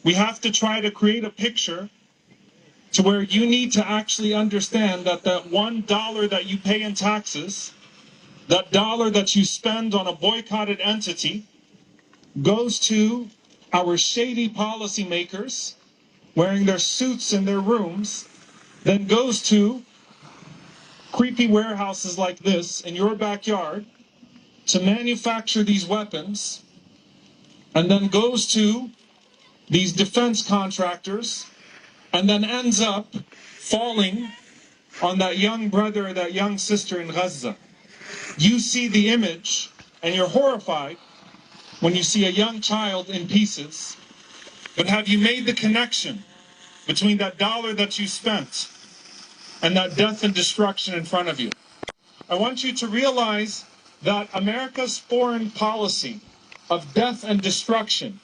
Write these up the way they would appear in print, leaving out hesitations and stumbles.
We have to try to create a picture to where you need to actually understand that that $1 that you pay in taxes, that dollar that you spend on a boycotted entity, goes to our shady policymakers wearing their suits in their rooms, then goes to creepy warehouses like this in your backyard to manufacture these weapons, and then goes to these defense contractors, and then ends up falling on that young brother or that young sister in Gaza. You see the image and you're horrified when you see a young child in pieces, but have you made the connection between that dollar that you spent and that death and destruction in front of you? I want you to realize that America's foreign policy of death and destruction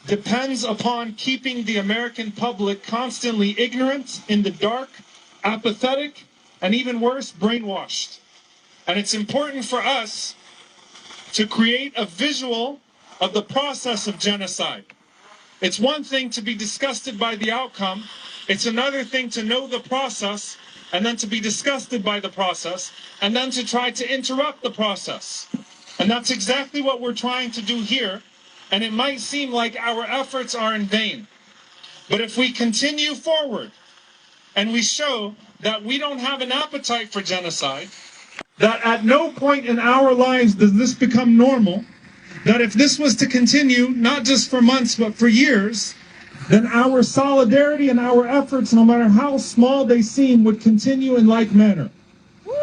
depends upon keeping the American public constantly ignorant, in the dark, apathetic, and even worse, brainwashed. And it's important for us to create a visual of the process of genocide. It's one thing to be disgusted by the outcome. It's another thing to know the process and then to be disgusted by the process and then to try to interrupt the process. And that's exactly what we're trying to do here. And it might seem like our efforts are in vain. But if we continue forward and we show that we don't have an appetite for genocide, that at no point in our lives does this become normal, that if this was to continue, not just for months, but for years, then our solidarity and our efforts, no matter how small they seem, would continue in like manner.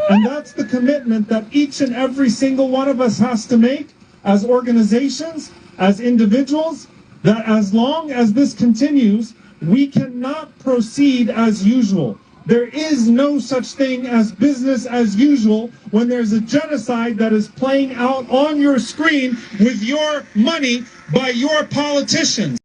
And that's the commitment that each and every single one of us has to make as organizations, as individuals, that as long as this continues, we cannot proceed as usual. There is no such thing as business as usual when there's a genocide that is playing out on your screen with your money by your politicians.